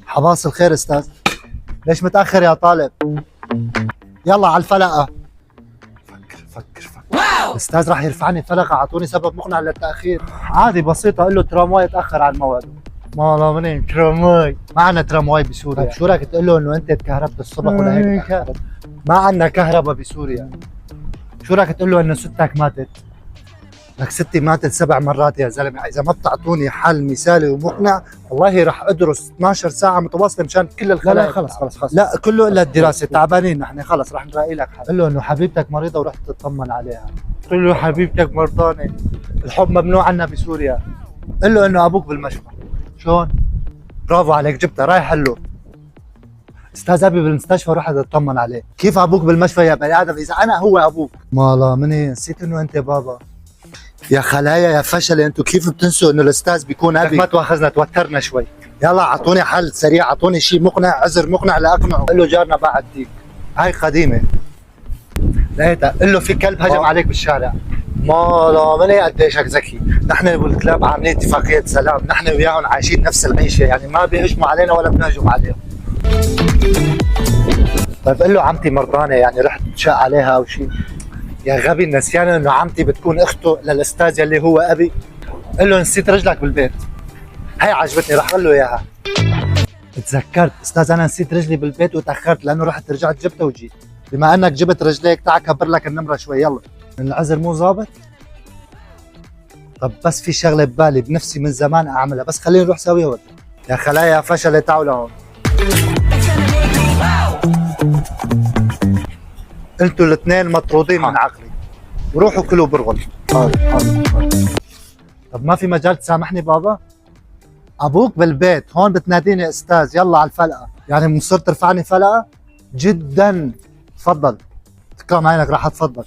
حباص الخير استاذ، ليش متأخر يا طالب؟ يلا على الفلقة. فكر الاستاذ راح يرفعني فلقة، اعطوني سبب مقنع للتأخير. عادي بسيطة، قل له ترامواي تأخر عن موعده. ما منين ترامواي؟ ما عنا ترامواي بسوريا. طيب شو رايك تقول له انه انت تكهربت الصبح ولا هيك تأخرت؟ ما عنا كهرباء بسوريا. شو رايك تقول له انه ستك ماتت؟ لك ستي ماتت 7 مرات يا زلمه، اذا ما بتعطوني حل مثالي ومقنع والله راح ادرس 12 ساعه متواصله مشان كل الخلايا. لا خلص لا كله الا الدراسه، تعبانين نحن، خلص راح نلاقي لك حل. قل له انه حبيبتك مريضه ورحت تطمن عليها. قل له حبيبتك مرضانه، الحب ممنوع عنا بسوريا. قل له انه ابوك بالمشفى. شلون؟ برافو عليك، جبتها، رايح له. استاذ ابي بالمستشفى ورحت اطمن عليه. كيف ابوك بالمشفى يا بني ادم اذا انا هو ابوك؟ مالا مني نسيت انه انت بابا. يا خلايا يا فشل، انتوا كيف بتنسوا انه الاستاذ بيكون ابي؟ ما تواخذنا، توترنا شوي. يلا اعطوني حل سريع، اعطوني شيء مقنع، عذر مقنع لاقنعه. قل له جارنا باع الديك، هاي قديمه. لقيتها. قل له في كلب هجم عليك بالشارع. مالا مني قديش هيك ذكي، نحن والكلاب عاملين اتفاقيه سلام، نحن وياهم عايشين نفس العيشه، يعني ما بيهجموا علينا ولا بنهجم عليهم. طيب قل له عمتي مرضانه، يعني رحت تشق عليها او شيء. يا غبي، نسيان انه عمتي بتكون اخته للاستاذ يلي هو ابي. قل له نسيت رجلك بالبيت. هي عجبتني، رح اقول له اياها. تذكرت استاذ، انا نسيت رجلي بالبيت وتاخرت لانه رحت رجعت جبتها وجيت. بما انك جبت رجليك تعال كبر لك النمره شوي. يلا. العذر مو ظابط؟ طب بس في شغله ببالي بنفسي من زمان اعملها، بس خليني نروح سويها وقت. يا خلايا فشل، تعالوا لهون. انتوا الاثنين مطرودين من عقلي، وروحوا كلوا برغل. حاضر. طب ما في مجال تسامحني بابا؟ ابوك بالبيت هون بتناديني استاذ، يلا على الفلقه، يعني مصر ترفعني فلقه؟ جدا. تفضل، تكرم عينك، راح اتفضل.